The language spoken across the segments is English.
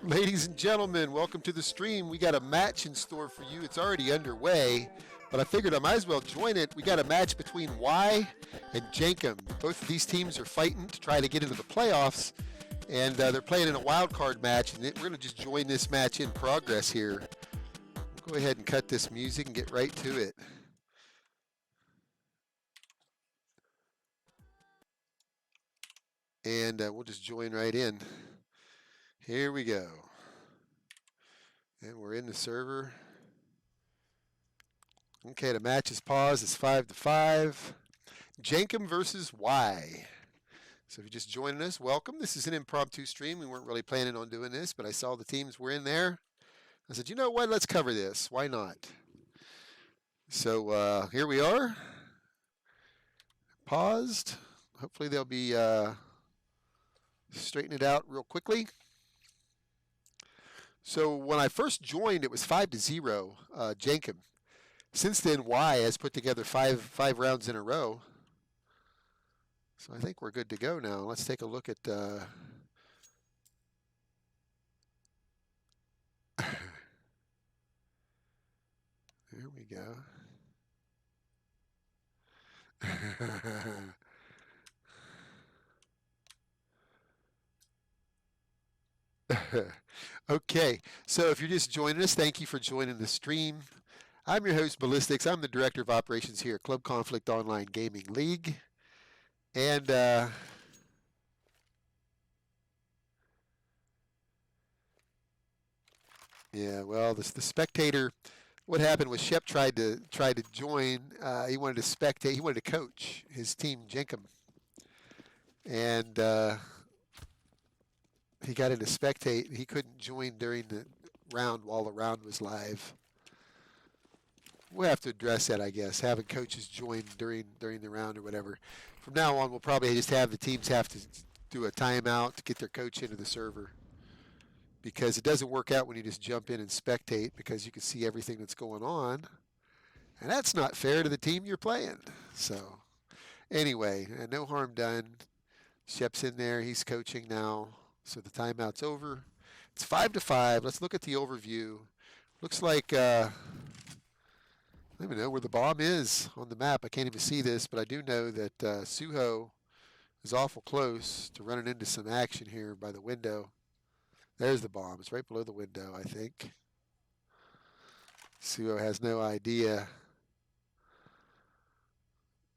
Ladies and gentlemen, welcome to the stream. We got a match in store for you. It's already underway, but I figured I might as well join it. We got a match between Y and Jenkem. Both of these teams are fighting to try to get into the playoffs, and they're playing in a wild card match, and we're going to just join this match in progress here. We'll go ahead and cut this music and get right to it. And we'll just join right in. Here we go. And we're in the server. Okay, the match is paused. It's 5-5. Jenkem versus Y. So if you're just joining us, welcome. This is an impromptu stream. We weren't really planning on doing this, but I saw the teams were in there. I said, you know what? Let's cover this. Why not? So here we are. Paused. Hopefully they'll be straightening it out real quickly. So when I first joined, it was 5-0, Jenkem. Since then, Y has put together five rounds in a row. So I think we're good to go now. Let's take a look at here we go. Okay, so if you're just joining us, thank you for joining the stream. I'm your host, Ballistics. I'm the Director of Operations here at Club Conflict Online Gaming League. And yeah, well, the spectator, what happened was Shep tried to join. He wanted to spectate. He wanted to coach his team, Jenkem. And he got into spectate. He couldn't join during the round while the round was live. We'll have to address that, I guess, having coaches join during the round or whatever. From now on, we'll probably just have the teams have to do a timeout to get their coach into the server, because it doesn't work out when you just jump in and spectate, because you can see everything that's going on, and that's not fair to the team you're playing. So anyway, no harm done. Shep's in there. He's coaching now, so the timeout's over. It's 5-5. Let's look at the overview. Looks like I don't even know where the bomb is on the map. I can't even see this, but I do know that Suho is awful close to running into some action here by the window. There's the bomb. It's right below the window, I think. Suho has no idea.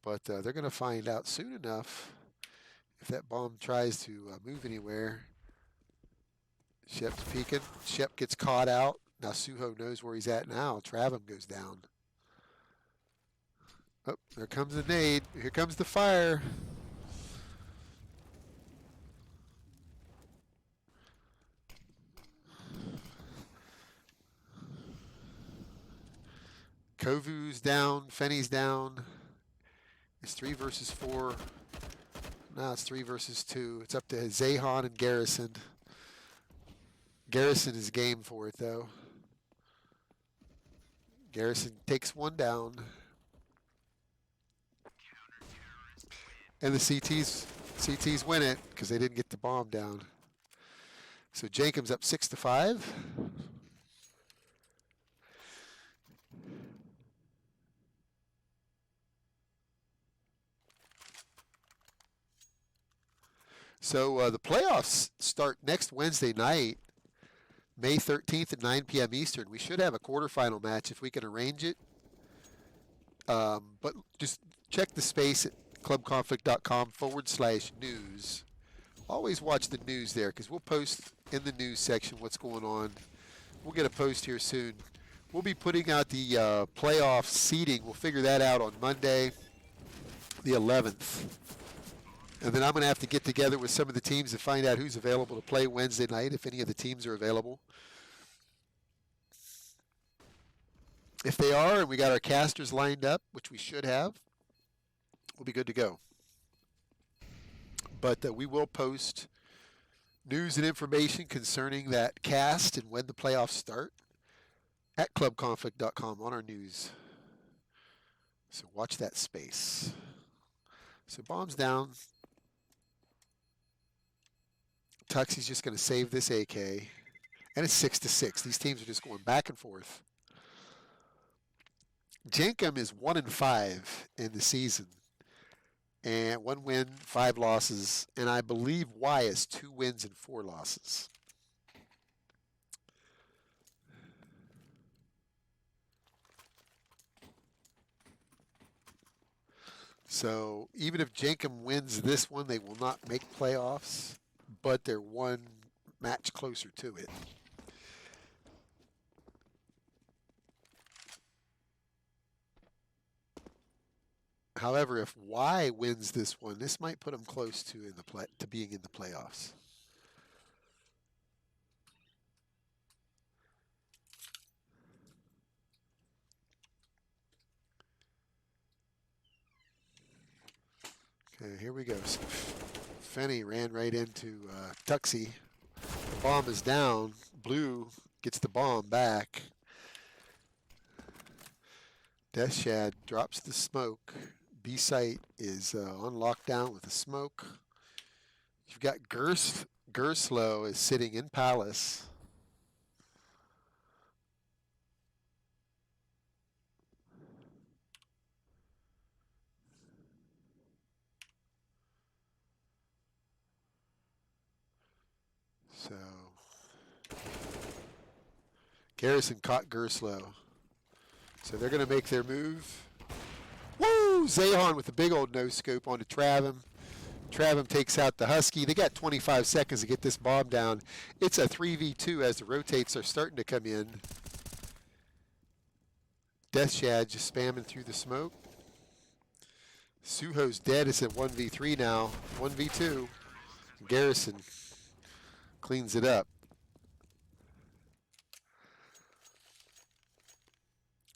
But they're going to find out soon enough if that bomb tries to move anywhere. Shep's peeking. Shep gets caught out. Now Suho knows where he's at now. Travum goes down. Oh, there comes the nade. Here comes the fire. Kovu's down. Fenny's down. It's 3 versus 4. Now it's 3 versus 2. It's up to Zahan and Garrison. Garrison is game for it, though. Garrison takes one down. And the CTs win it because they didn't get the bomb down. So Jenkem's up 6-5. So the playoffs start next Wednesday night, May 13th at 9 p.m. Eastern. We should have a quarterfinal match if we can arrange it. But just check the space at clubconflict.com/news. Always watch the news there, because we'll post in the news section what's going on. We'll get a post here soon. We'll be putting out the playoff seeding. We'll figure that out on Monday, the 11th. And then I'm going to have to get together with some of the teams to find out who's available to play Wednesday night, if any of the teams are available. If they are, and we got our casters lined up, which we should have, we'll be good to go. But we will post news and information concerning that cast and when the playoffs start. at clubconflict.com on our news. So watch that space. So bombs down. Tuxie's just going to save this AK. And it's 6-6. These teams are just going back and forth. Jenkem is 1-5 in the season. And 1 win, 5 losses. And I believe Y is 2 wins and 4 losses. So even if Jenkem wins this one, they will not make playoffs, but they're 1 match closer to it. However, if Y wins this one, this might put them close to being in the playoffs. Okay, here we go. So Fenny ran right into Tuxie. The bomb is down. Blue gets the bomb back. Death Shad drops the smoke. B site is on lockdown with the smoke. You've got Gerslow is sitting in Palace. So Garrison caught Gerslow. So they're going to make their move. Woo! Zahon with a big old no scope onto Travim. Travim takes out the Husky. They got 25 seconds to get this bomb down. It's a 3v2 as the rotates are starting to come in. Death Shad just spamming through the smoke. Suho's dead. It's at 1v3 now. 1v2. Garrison cleans it up.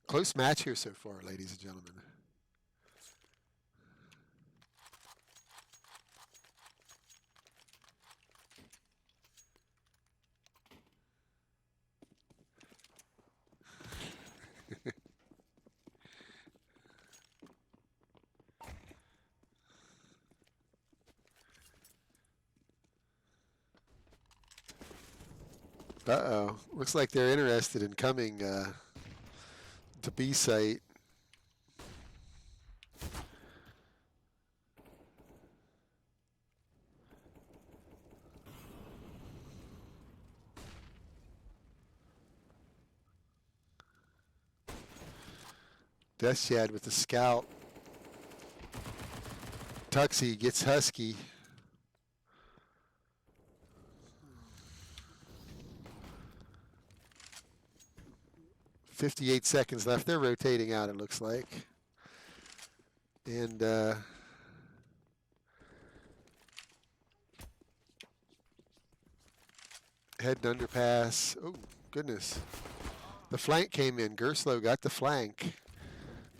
Close match here so far, ladies and gentlemen. Uh-oh. Looks like they're interested in coming to B site. Death Shad with the scout. Tuxie gets Husky. .58 seconds left. They're rotating out, it looks like. And head and underpass. Oh, goodness. The flank came in. Gerslow got the flank.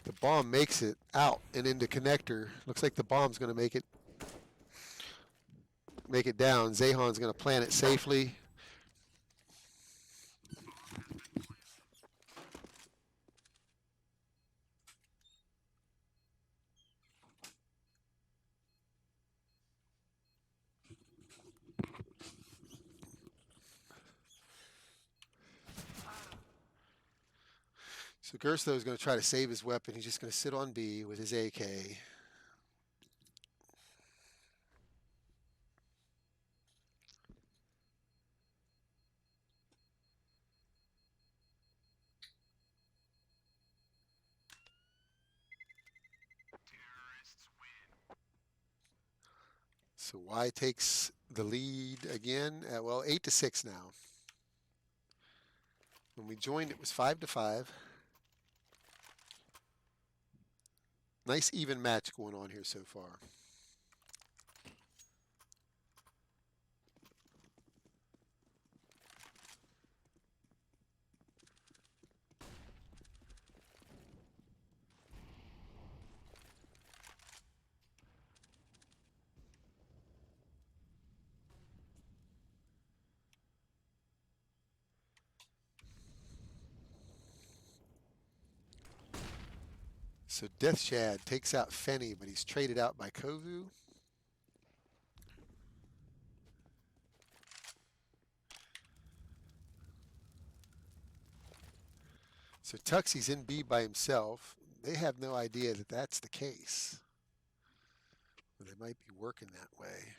The bomb makes it out and into connector. Looks like the bomb's going to make it down. Zahon's going to plant it safely. So Gerslow is going to try to save his weapon. He's just going to sit on B with his AK. So Y takes the lead again at, well, 8-6 now. When we joined, it was 5-5. Nice even match going on here so far. So Death Shad takes out Fenny, but he's traded out by Kovu. So Tuxie's in B by himself. They have no idea that that's the case. Or they might be working that way.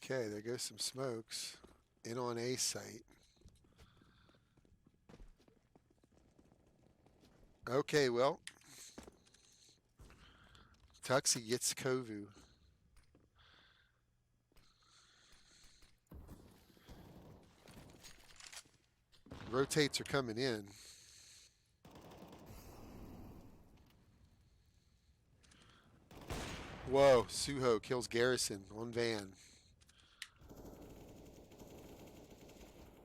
Okay, there goes some smokes. In on A site. Okay, well, Tuxie gets Kovu. Rotates are coming in. Whoa, Suho kills Garrison on van.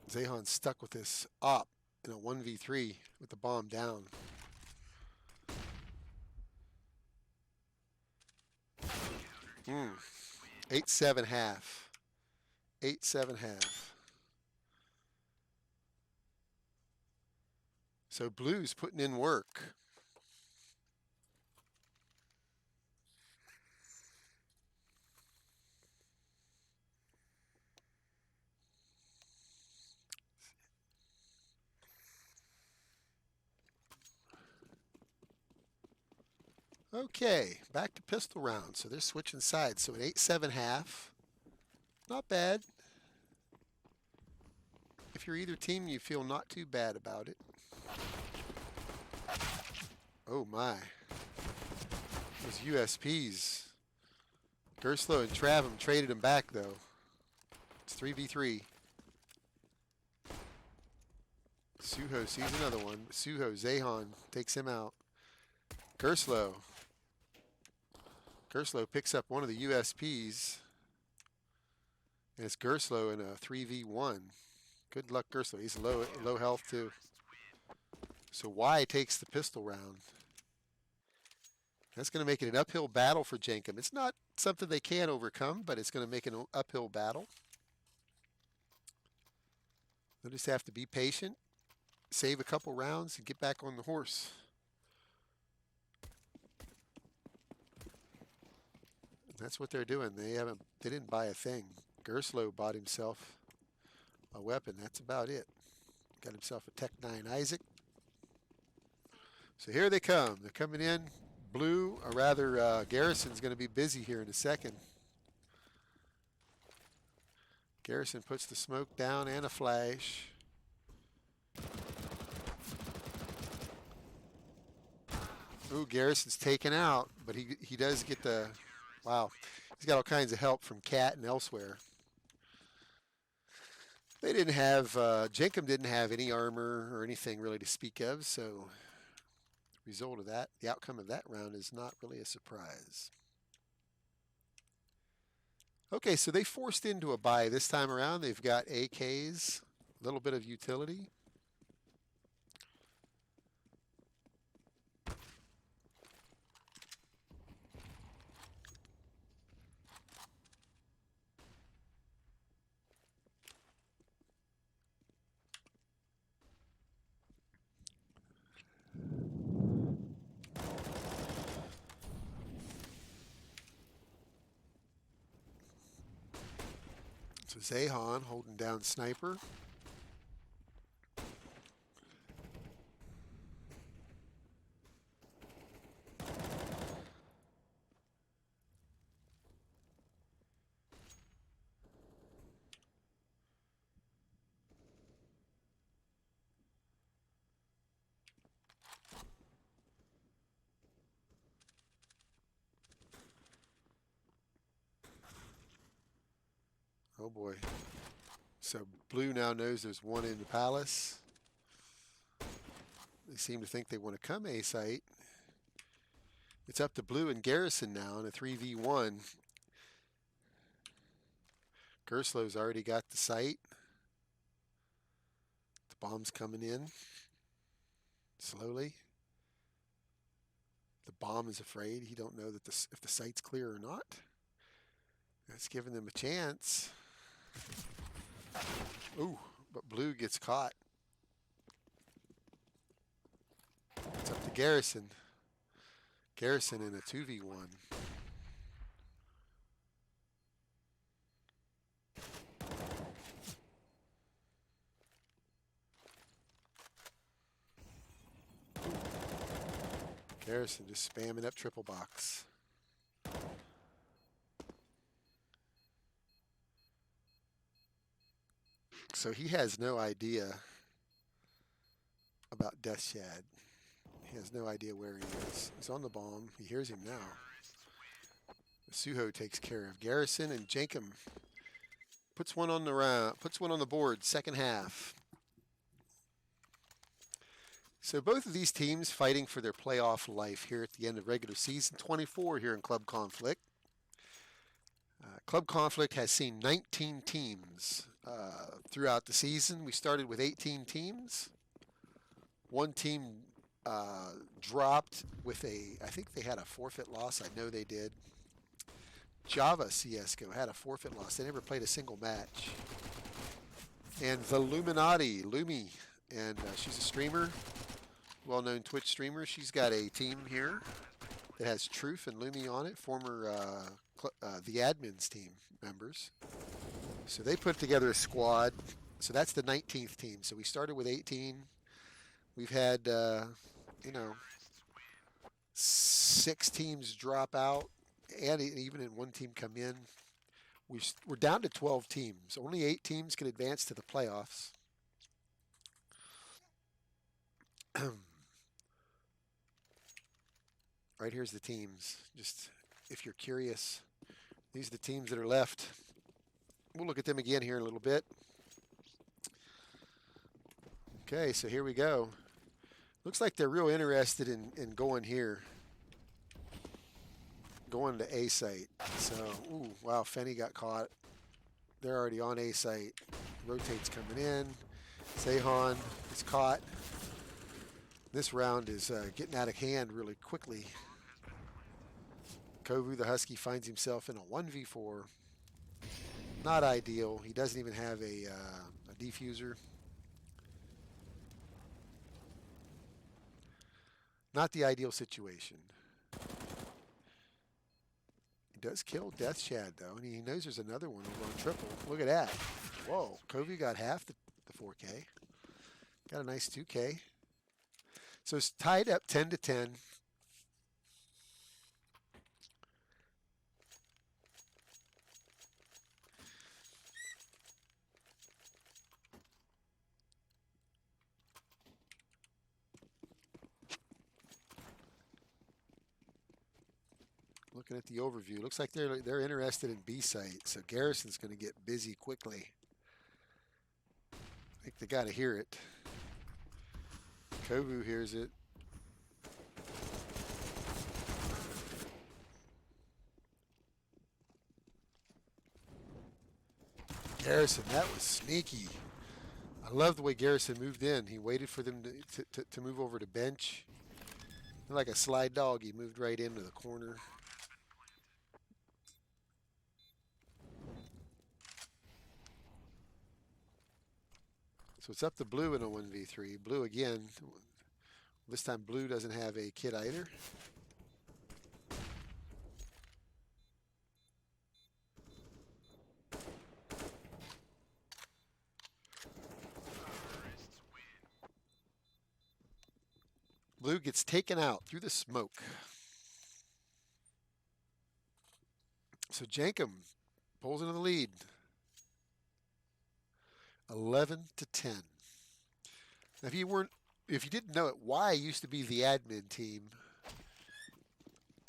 Zehan's stuck with this op in a 1v3 with the bomb down. Mm. 8-7 half. 8-7 half. So Blue's putting in work. Okay, back to pistol round. So they're switching sides. So an 8-7 half. Not bad. If you're either team, you feel not too bad about it. Oh my. Those USPs. Gerslow and Travum traded him back though. It's 3v3. Suho sees another one. Suho, Zehan takes him out. Gerslow. Gerslow picks up one of the USPs. And it's Gerslow in a 3v1. Good luck, Gerslow. He's low health too. So Y takes the pistol round. That's going to make it an uphill battle for Jenkem. It's not something they can overcome, but it's going to make an uphill battle. They'll just have to be patient, save a couple rounds, and get back on the horse. That's what they're doing. They didn't buy a thing. Gerslow bought himself a weapon. That's about it. Got himself a Tech 9 Isaac. So here they come. They're coming in. Blue, or rather, Garrison's going to be busy here in a second. Garrison puts the smoke down and a flash. Ooh, Garrison's taken out, but he does get the, wow. He's got all kinds of help from Cat and elsewhere. They didn't have, Jenkem didn't have any armor or anything really to speak of, so the result of that, the outcome of that round is not really a surprise. Okay, so they forced into a buy this time around. They've got AKs, a little bit of utility. So Zehan holding down Sniper. Oh boy. So Blue now knows there's one in the palace. They seem to think they want to come A site. It's up to Blue and Garrison now in a 3v1. Gerslow's already got the site. The bomb's coming in slowly. The bomb is afraid. He don't know that if the site's clear or not. That's giving them a chance. Ooh, but Blue gets caught. It's up to Garrison. Garrison in a 2v1. Garrison just spamming up triple box. So he has no idea about Death Shad. He has no idea where he is. He's on the bomb. He hears him now. Suho takes care of Garrison, and Jenkem puts one on the board, second half. So both of these teams fighting for their playoff life here at the end of regular season 24 here in Club Conflict. Club Conflict has seen 19 teams throughout the season. We started with 18 teams. One team dropped with I think they had a forfeit loss. I know they did. Java CSGO had a forfeit loss. They never played a single match. And the Illuminati, Lumi, and she's a streamer, well-known Twitch streamer. She's got a team here that has Truth and Lumi on it, former the admins team members. So they put together a squad. So that's the 19th team. So we started with 18. We've had, 6 teams drop out, and even in one team come in. We're down to 12 teams. Only 8 teams can advance to the playoffs. Right here's the teams. Just if you're curious, these are the teams that are left. We'll look at them again here in a little bit. Okay, so here we go. Looks like they're real interested in going here. Going to A site. So, ooh, wow, Fenny got caught. They're already on A site. Rotate's coming in. Zehan is caught. This round is getting out of hand really quickly. Kovu, the Husky, finds himself in a 1v4. Not ideal. He doesn't even have a diffuser. Not the ideal situation. He does kill Death Shad, though, and he knows there's another one over on triple. Look at that. Whoa, Kovu got half the 4K. Got a nice 2K. So it's tied up 10-10. Looking at the overview, looks like they're interested in B site, so Garrison's going to get busy quickly. I think they got to hear it. Kovu hears it. Garrison, that was sneaky. I love the way Garrison moved in. He waited for them to move over to bench. Like a slide dog, he moved right into the corner. So it's up to Blue in a 1v3. Blue again. This time Blue doesn't have a kit either. Blue gets taken out through the smoke. So Jenkem pulls into the lead. 11-10. Now, if you didn't know it, Y used to be the admin team,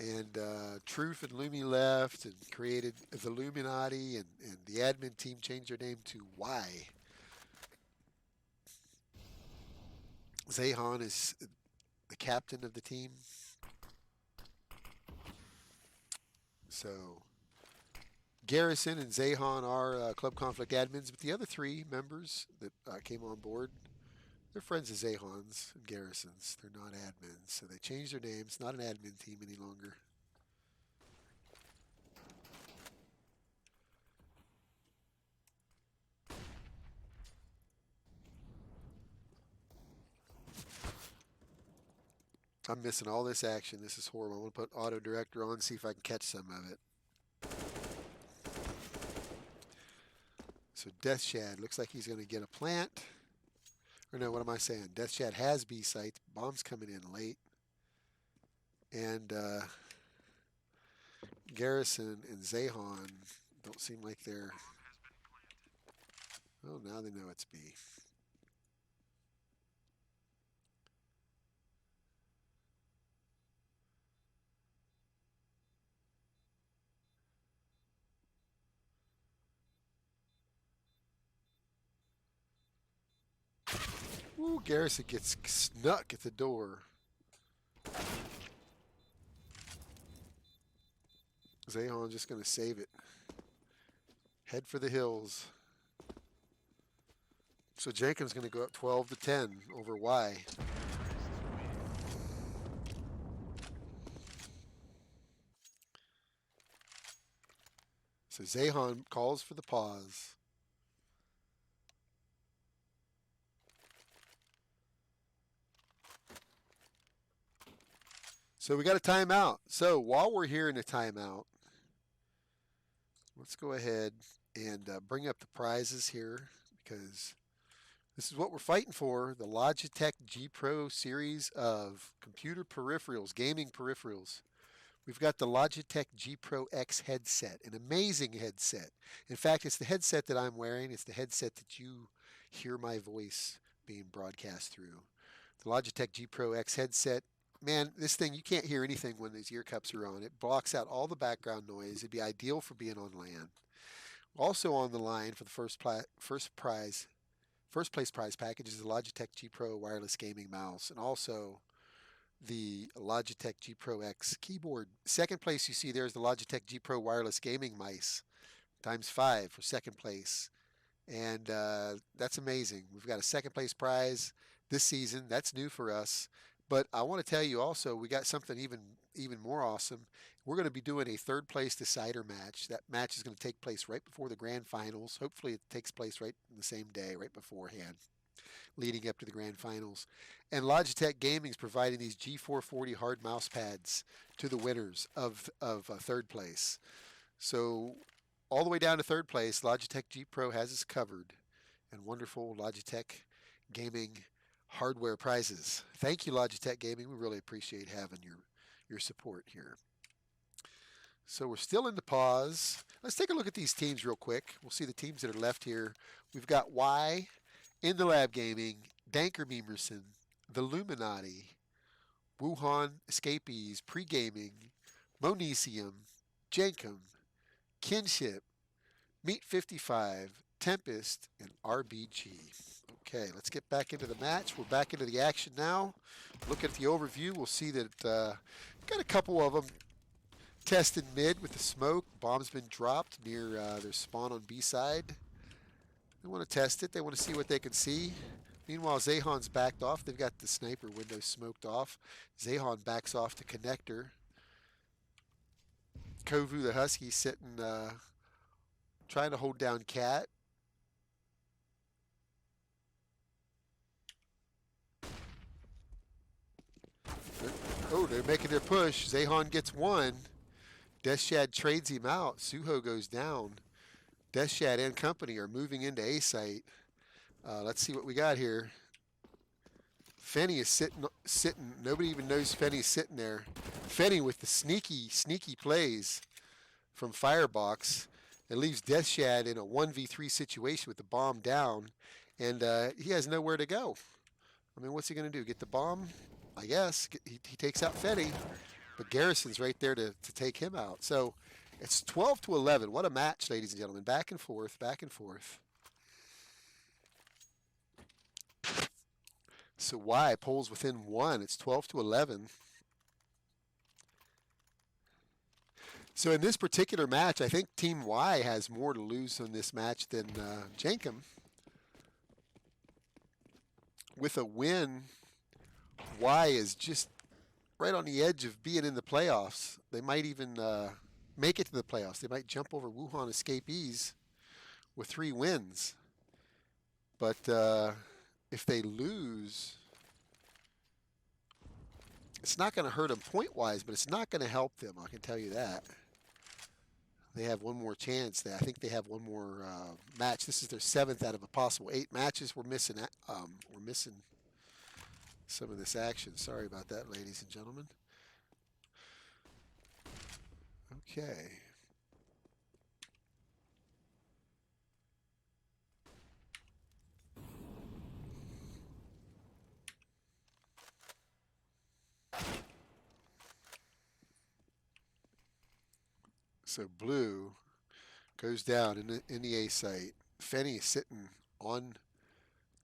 and Truth and Lumi left and created the Illuminati, and the admin team changed their name to Y. Zehan is the captain of the team. So Garrison and Zehan are Club Conflict admins, but the other 3 members that came on board, they're friends of Zehan's and Garrison's. They're not admins, so they changed their names. Not an admin team any longer. I'm missing all this action. This is horrible. I'm going to put auto director on, see if I can catch some of it. So Death Shad looks like he's going to get a plant. Or no, what am I saying? Death Shad has B sights. Bomb's coming in late. And Garrison and Zahan don't seem like they're... Oh, now they know it's B. Ooh, Garrison gets snuck at the door. Zahan just going to save it. Head for the hills. So Jenkins going to go up 12 to 10 over Y. So Zahan calls for the pause. So we got a timeout. So while we're here in the timeout, let's go ahead and bring up the prizes here because this is what we're fighting for, the Logitech G Pro series of computer peripherals, gaming peripherals. We've got the Logitech G Pro X headset, an amazing headset. In fact, it's the headset that I'm wearing. It's the headset that you hear my voice being broadcast through. The Logitech G Pro X headset. Man, this thing, you can't hear anything when these ear cups are on. It blocks out all the background noise. It'd be ideal for being on land. Also on the line for the first place prize package is the Logitech G Pro wireless gaming mouse, and also the Logitech G Pro X keyboard. Second place you see there is the Logitech G Pro wireless gaming mice, ×5 for second place. And that's amazing. We've got a second place prize this season. That's new for us. But I want to tell you also, we got something even more awesome. We're going to be doing a third place decider match. That match is going to take place right before the grand finals. Hopefully it takes place right in the same day, right beforehand, leading up to the grand finals. And Logitech Gaming is providing these G440 hard mouse pads to the winners of third place. So all the way down to third place, Logitech G Pro has us covered, and wonderful Logitech Gaming hardware prizes. Thank you, Logitech Gaming. We really appreciate having your support here. So we're still in the pause. Let's take a look at these teams real quick. We'll see the teams that are left here. We've got Y in the Lab Gaming, Danker Memerson, the Illuminati, Wuhan Escapees, Pre-Gaming, Monesium, Jenkem, Kinship, Meat 55, Tempest, and RBG. Okay, let's get back into the match. We're back into the action now. Look at the overview. We'll see that got a couple of them tested mid with the smoke. Bomb's been dropped near their spawn on B side. They want to test it. They want to see what they can see. Meanwhile, Zahan's backed off. They've got the sniper window smoked off. Zahan backs off to connector. Kovu the Husky sitting, trying to hold down Cat. Oh, they're making their push. Zahan gets one. Deathshad trades him out. Suho goes down. Deathshad and company are moving into A site. Let's see what we got here. Fenny is sitting. Nobody even knows Fenny's sitting there. Fenny with the sneaky plays from Firebox. It leaves Deathshad in a 1v3 situation with the bomb down, and he has nowhere to go. I mean, what's he going to do? Get the bomb? I guess. He takes out Fenny, but Garrison's right there to take him out. So it's 12 to 11. What a match, ladies and gentlemen. Back and forth, back and forth. So Y pulls within one. It's 12 to 11. So in this particular match, I think Team Y has more to lose in this match than Jenkem. With a win, Y is just right on the edge of being in the playoffs. They might even make it to the playoffs. They might jump over Wuhan Escapees with 3 wins. But if they lose, It's not going to hurt them point-wise, but it's not going to help them. I can tell you that. They have one more chance. I think they have one more match. This is their 7th out of a possible 8 matches. We're missing some of this action. Sorry about that, ladies and gentlemen. Okay. So blue goes down in the A site. Fenny is sitting on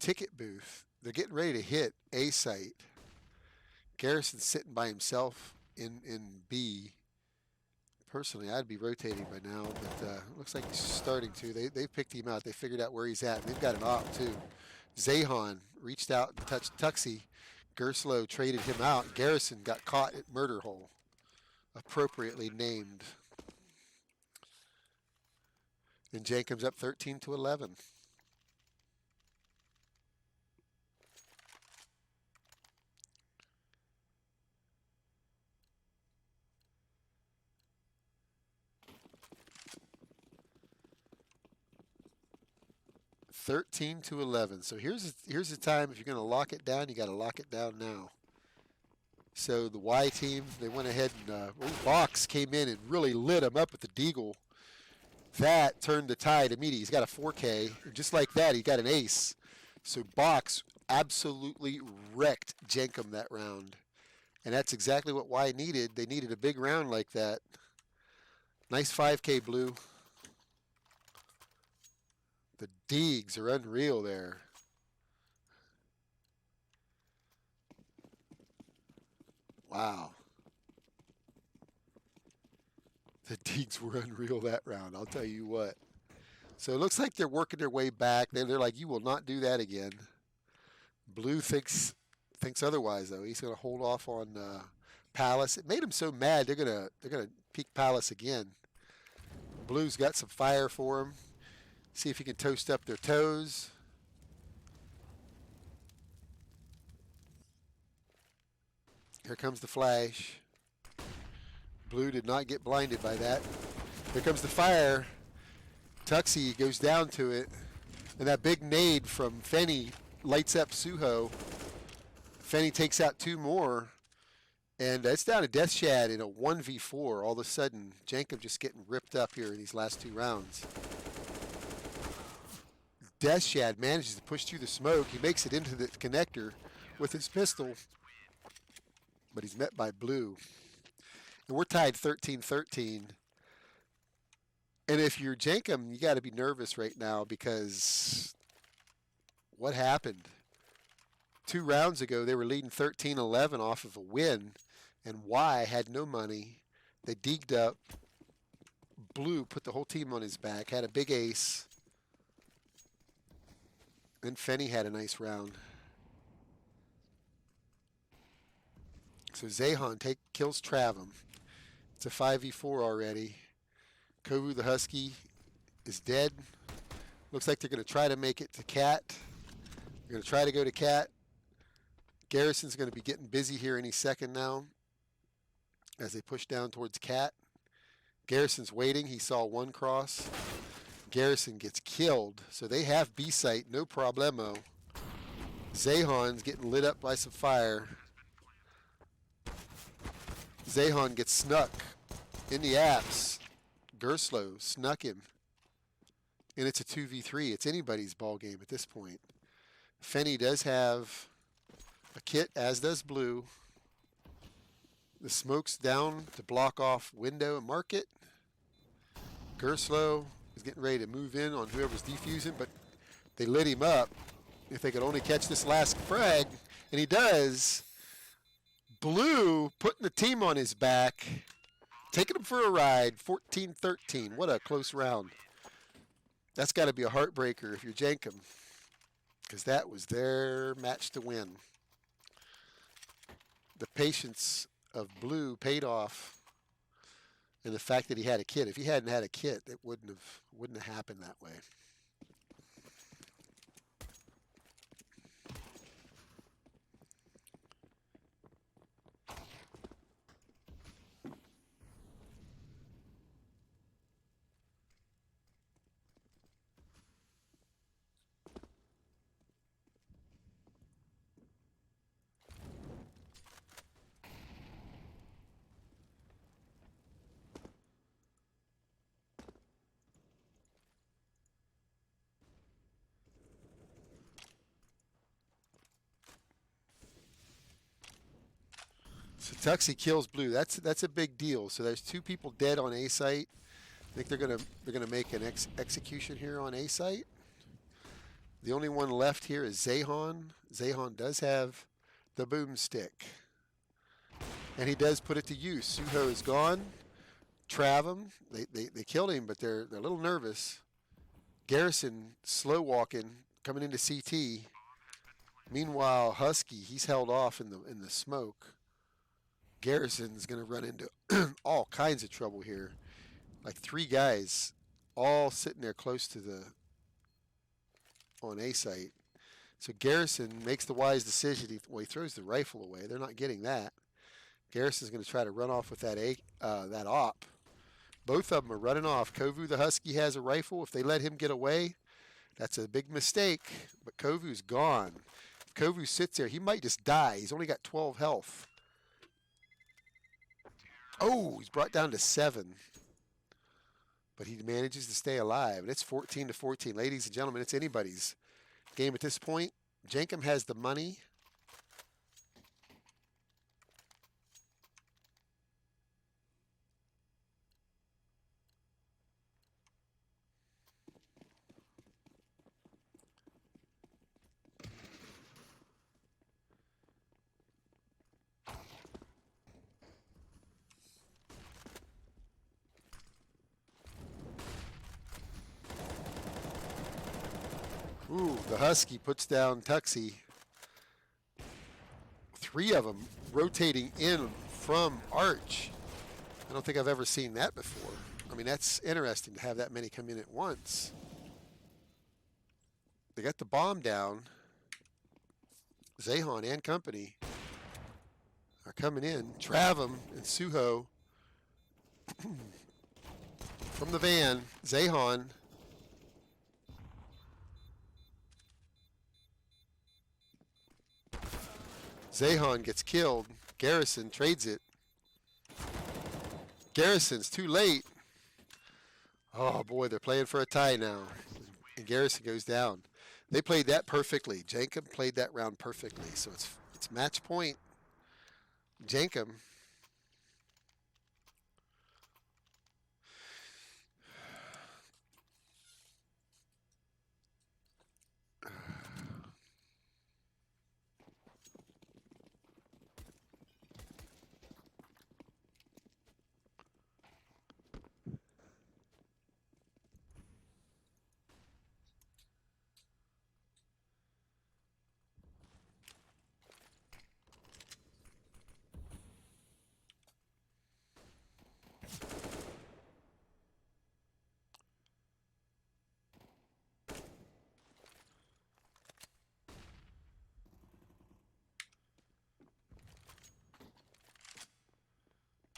ticket booth. They're getting ready to hit A site. Garrison's sitting by himself in B. Personally, I'd be rotating by now, but looks like he's starting to. They picked him out. They figured out where he's at. And they've got an op too. Zahan reached out and touched Tuxie. Gerslow traded him out. Garrison got caught at murder hole, appropriately named. And Jenkem's up 13-11. So here's the time. If you're going to lock it down, you got to lock it down now. So the Y team, they went ahead and Box came in and really lit him up with the Deagle. That turned the tide immediately. He's got a 4K. And just like that, he got an ace. So Box absolutely wrecked Jenkem that round. And that's exactly what Y needed. They needed a big round like that. Nice 5K blue. The Deegs are unreal there. Wow. The Deegs were unreal that round, I'll tell you what. So it looks like they're working their way back. They're like, you will not do that again. Blue thinks otherwise though. He's going to hold off on Palace. It made him so mad. They're gonna peek Palace again. Blue's got some fire for him. See if he can toast up their toes. Here comes the flash. Blue did not get blinded by that. Here comes the fire. Tuxie goes down to it. And that big nade from Fenny lights up Suho. Fenny takes out 2 more. And it's down to Death Shad in a 1v4. All of a sudden, Jenkem just getting ripped up here in these last 2 rounds. Death Shad manages to push through the smoke. He makes it into the connector with his pistol. But he's met by Blue. And we're tied 13-13. And if you're Jenkem, you got to be nervous right now because what happened? 2 rounds ago, they were leading 13-11 off of a win, and Y had no money. They deeged up. Blue put the whole team on his back, had a big ace. Then Fenny had a nice round. So Zahan kills Travum. It's a 5v4 already. Kovu the Husky is dead. Looks like they're going to try to make it to Cat. They're going to try to go to Cat. Garrison's going to be getting busy here any second now as they push down towards Cat. Garrison's waiting. He saw 1 cross. Garrison gets killed. So they have B site, no problemo. Zahan's getting lit up by some fire. Zahan gets snuck in the apps. Gerslow snuck him. And it's a 2v3. It's anybody's ball game at this point. Fenny does have a kit, as does Blue. The smoke's down to block off window and market. Gerslow is getting ready to move in on whoever's defusing, but they lit him up. If they could only catch this last frag, and he does. Blue putting the team on his back, taking him for a ride, 14-13. What a close round. That's got to be a heartbreaker if you're Jenkem, because that was their match to win. The patience of Blue paid off, and the fact that he had a kit. If he hadn't had a kit, it wouldn't have happened that way. So Tuxie kills blue. That's a big deal. So there's 2 people dead on A site. I think they're gonna make an execution here on A site. The only one left here is Zahon. Zahon does have the boomstick, and he does put it to use. Suho is gone. Trav'em, they killed him, but they're a little nervous. Garrison slow walking, coming into CT. Meanwhile, Husky, he's held off in the smoke. Garrison's gonna run into all kinds of trouble here. Like 3 guys, all sitting there close to the on A site. So Garrison makes the wise decision. He throws the rifle away. They're not getting that. Garrison's going to try to run off with that that op. Both of them are running off. Kovu the Husky has a rifle. If they let him get away, that's a big mistake. But Kovu's gone. If Kovu sits there, he might just die. He's only got 12 health. Oh, he's brought down to 7. But he manages to stay alive. And it's 14-14. Ladies and gentlemen, it's anybody's game at this point. Jenkem has the money. Ooh, the Husky puts down Tuxie. 3 of them rotating in from Arch. I don't think I've ever seen that before. I mean, that's interesting to have that many come in at once. They got the bomb down. Zahon and company are coming in. Trav'em and Suho from the van. Zahon. Zahon gets killed. Garrison trades it. Garrison's too late. Oh boy, they're playing for a tie now. And Garrison goes down. They played that perfectly. Jenkem played that round perfectly. So it's match point. Jenkem.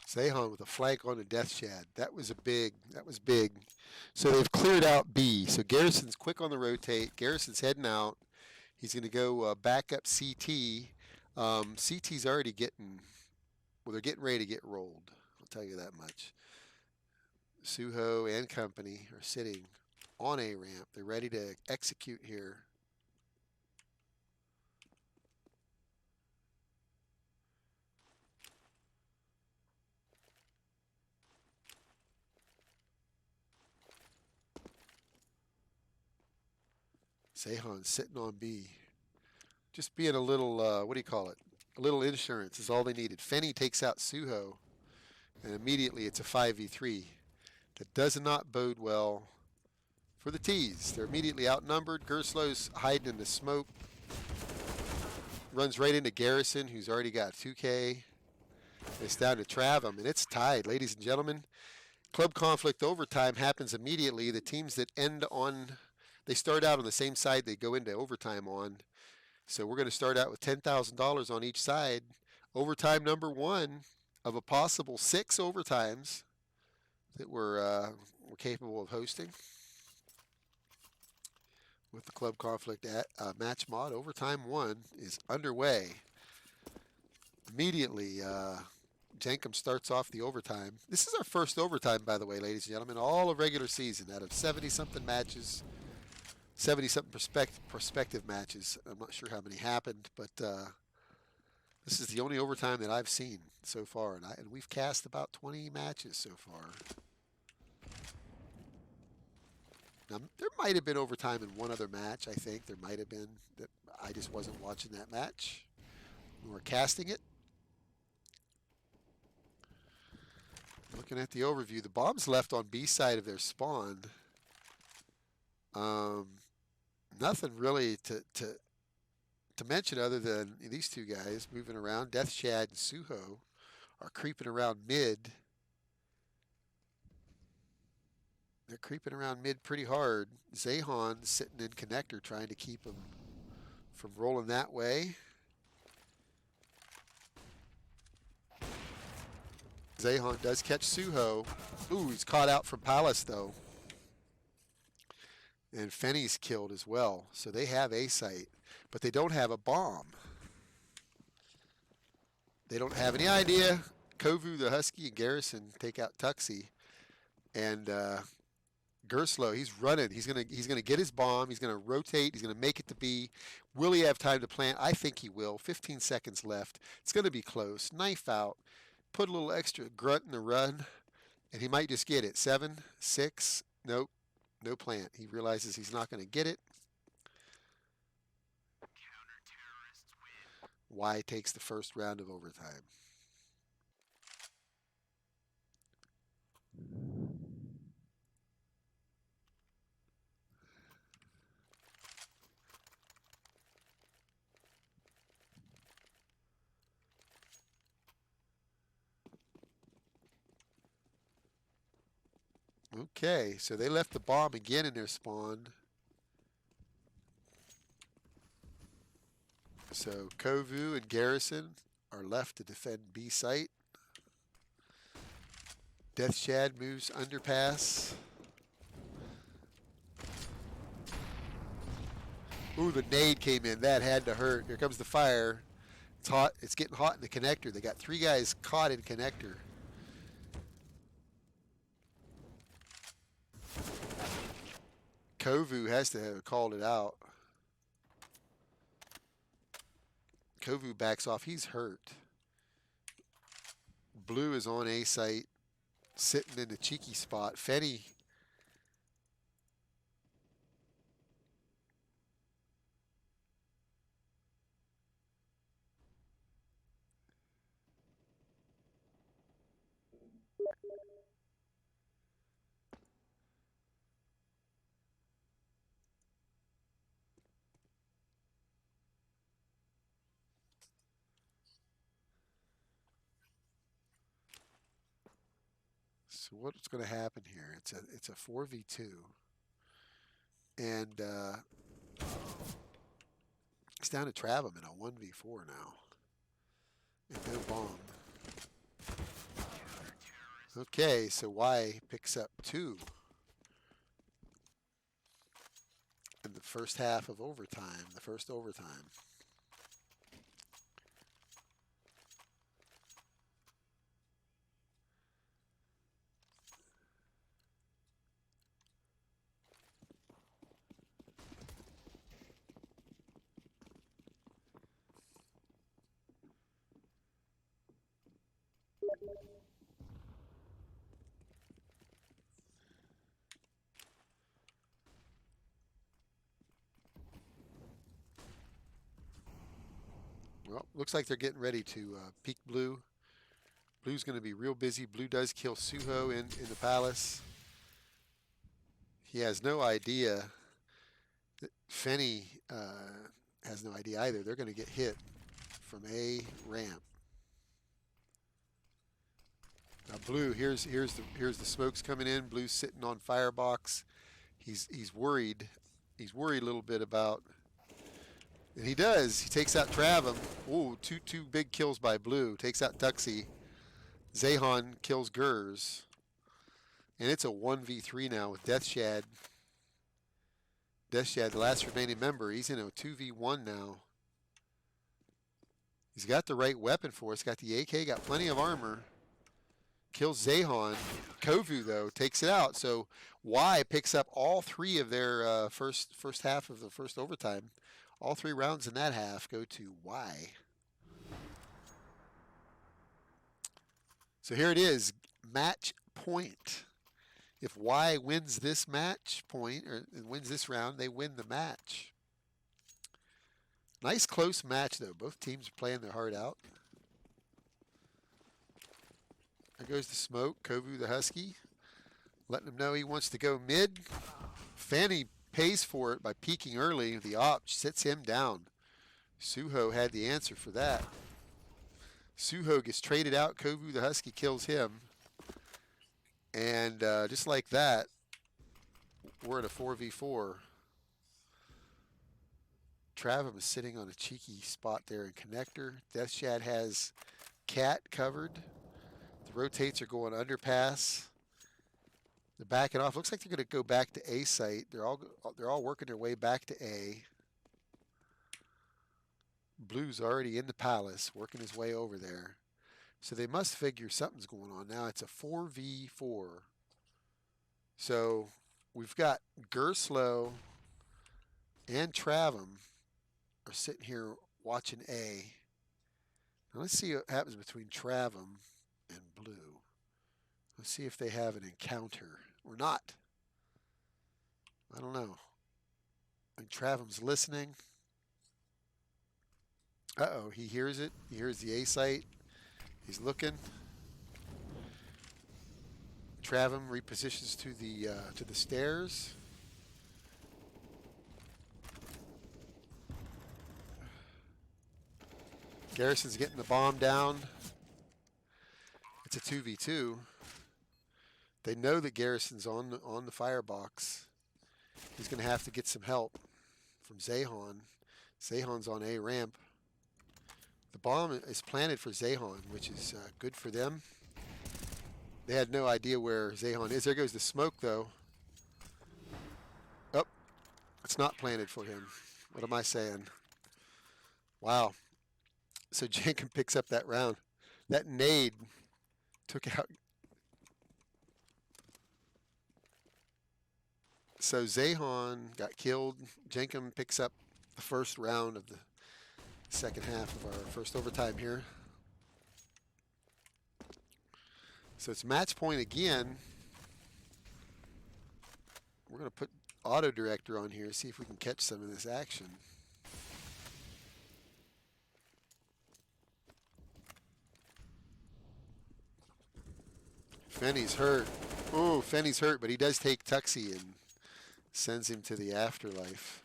Zahon with a flank on the Death Shad. That was big. So they've cleared out B. So Garrison's quick on the rotate. Garrison's heading out. He's going to go back up CT. CT's already getting, well, they're getting ready to get rolled. I'll tell you that much. Suho and company are sitting on A ramp. They're ready to execute here. Zahon sitting on B. Just being a little, what do you call it? A little insurance is all they needed. Fenny takes out Suho, and immediately it's a 5v3. That does not bode well for the T's. They're immediately outnumbered. Gerslow's hiding in the smoke. Runs right into Garrison, who's already got 2K. It's down to Trav'em, and it's tied, ladies and gentlemen. Club conflict overtime happens immediately. The teams that end on, they start out on the same side they go into overtime on. So we're going to start out with $10,000 on each side. Overtime number 1 of a possible 6 overtimes that we're capable of hosting with the club conflict match mod. Overtime 1 is underway. Immediately, Jenkem starts off the overtime. This is our first overtime, by the way, ladies and gentlemen, all of regular season out of 70-something matches. 70-something prospective matches. I'm not sure how many happened, but This is the only overtime that I've seen so far, and we've cast about 20 matches so far. Now, there might have been overtime in one other match, I think. There might have been. That I just wasn't watching that match nor casting it. Looking at the overview, the bomb's left on B side of their spawn. Nothing really to mention other than these two guys moving around. Death Shad and Suho are creeping around mid. They're creeping around mid pretty hard. Zahon sitting in connector trying to keep them from rolling that way. Zahon does catch Suho. Ooh, he's caught out from Palace though. And Fenny's killed as well. So they have a site, but they don't have a bomb. They don't have any idea. Kovu, the Husky, and Garrison take out Tuxie. And Gerslow, he's running. He's gonna get his bomb. He's gonna rotate. He's gonna make it to B. Will he have time to plant? I think he will. 15 seconds left. It's gonna be close. Knife out. Put a little extra grunt in the run, and he might just get it. 7, 6. Nope. No plant. He realizes he's not going to get it. Y takes the first round of overtime. Okay, so they left the bomb again in their spawn. So Kovu and Garrison are left to defend B site. Death Shad moves underpass. Ooh, the nade came in. That had to hurt. Here comes the fire. It's hot. It's getting hot in the connector. They got 3 guys caught in connector. Kovu has to have called it out. Kovu backs off. He's hurt. Blue is on A site, sitting in the cheeky spot. Fenny. So what's going to happen here? It's a 4v2, and it's down to Travam in a 1v4 now, and no bomb. Okay, so Y picks up 2 in the first half of overtime, the first overtime. Well, looks like they're getting ready to peek Blue. Blue's going to be real busy. Blue does kill Suho in the Palace. He has no idea. Fenny has no idea either. They're going to get hit from A ramp. Now Blue, here's the smokes coming in. Blue's sitting on firebox. He's worried. He's worried a little bit about. And he does. He takes out Travam. Ooh, two big kills by Blue. Takes out Tuxie. Zahon kills Gers. And it's a 1v3 now with Death Shad. Death Shad, the last remaining member. He's in a 2v1 now. He's got the right weapon for us. Got the AK, got plenty of armor. Kills Zahon. Kovu, though, takes it out. So Y picks up all 3 of their first half of the first overtime. All 3 rounds in that half go to Y. So here it is, match point. If Y wins this match point, or wins this round, they win the match. Nice close match, though. Both teams are playing their heart out. There goes the smoke. Kovu the Husky, letting him know he wants to go mid. Fanny pays for it by peeking early. The op sits him down. Suho had the answer for that. Suho gets traded out. Kovu the Husky kills him. And just like that, we're at a 4v4. Travam is sitting on a cheeky spot there in connector. Death Shad has Cat covered. The rotates are going underpass. They're backing off. Looks like they're going to go back to A site. They're all working their way back to A. Blue's already in the palace, working his way over there. So they must figure something's going on. Now it's a 4v4. So we've got Gerslow and Travam are sitting here watching A. Now let's see what happens between Travam and Blue. Let's see if they have an encounter or not. I don't know. I think Travam's listening. Uh-oh, he hears it. He hears the A site. He's looking. Travam repositions to the stairs. Garrison's getting the bomb down. It's a 2v2. They know that Garrison's on the firebox. He's going to have to get some help from Zehan. Zehan's on A ramp. The bomb is planted for Zehan, which is good for them. They had no idea where Zehan is. There goes the smoke, though. Oh, it's not planted for him. What am I saying? Wow. So Jenkem picks up that round. That nade took out. So Zehan got killed. Jenkem picks up the first round of the second half of our first overtime here. So it's match point again. We're going to put auto director on here, see if we can catch some of this action. Fenny's hurt. Oh, Fenny's hurt, but he does take Tuxie and sends him to the afterlife.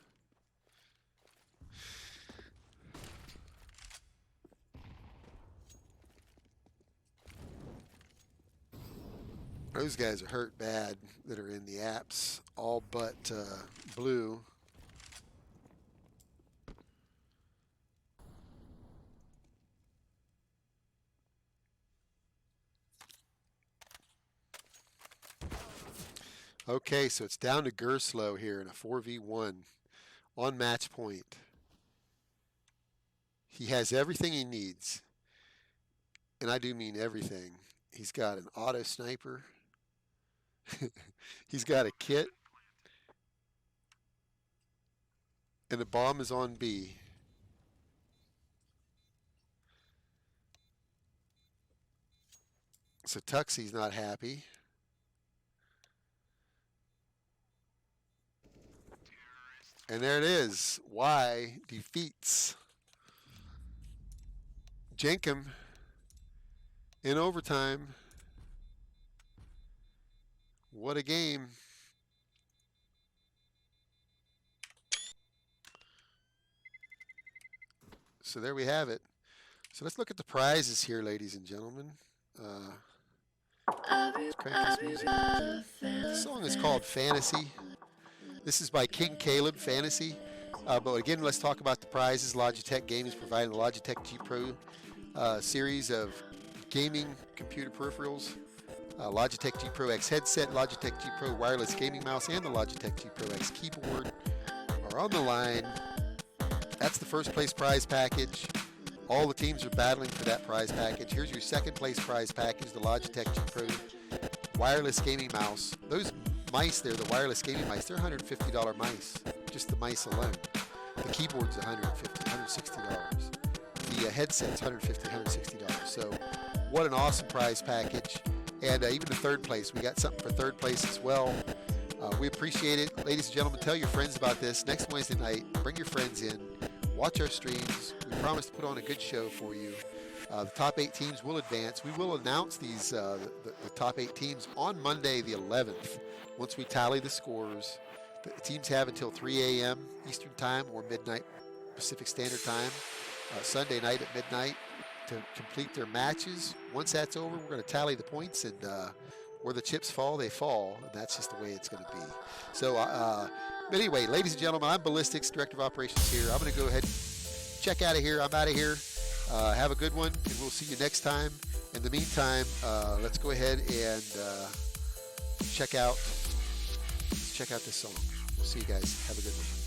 Those guys are hurt bad that are in the apps, all but Blue. Okay, so it's down to Gerslow here in a 4v1 on match point. He has everything he needs, and I do mean everything. He's got an auto sniper. He's got a kit. And the bomb is on B. So Tuxie's not happy. And there it is. Y defeats Jenkem in overtime. What a game. So there we have it. So let's look at the prizes here, ladies and gentlemen. Let's crank this music up here. This song is called Fantasy. This is by King Caleb, Fantasy. But again, let's talk about the prizes. Logitech Gaming is providing the Logitech G Pro series of gaming computer peripherals. Logitech G Pro X headset, Logitech G Pro wireless gaming mouse, and the Logitech G Pro X keyboard are on the line. That's the first place prize package. All the teams are battling for that prize package. Here's your second place prize package, the Logitech G Pro wireless gaming mouse. Those mice there, the wireless gaming mice, they're $150 mice, just the mice alone. The keyboard's $150, $160. The headset's $150, $160. So What an awesome prize package. And even the third place. We got something for third place as well. We appreciate it. Ladies and gentlemen, tell your friends about this. Next Wednesday night, bring your friends in. Watch our streams. We promise to put on a good show for you. The top 8 teams will advance. We will announce these the top 8 teams on Monday the 11th. Once we tally the scores, the teams have until 3 a.m. Eastern Time or midnight Pacific Standard Time, Sunday night at midnight, to complete their matches. Once that's over, we're going to tally the points, and where the chips fall, they fall, and that's just the way it's going to be. So, but anyway, ladies and gentlemen, I'm Ballistics, Director of Operations here. I'm going to go ahead and check out of here. I'm out of here. Have a good one, and we'll see you next time. In the meantime, let's go ahead and check out this song. We'll see you guys. Have a good one.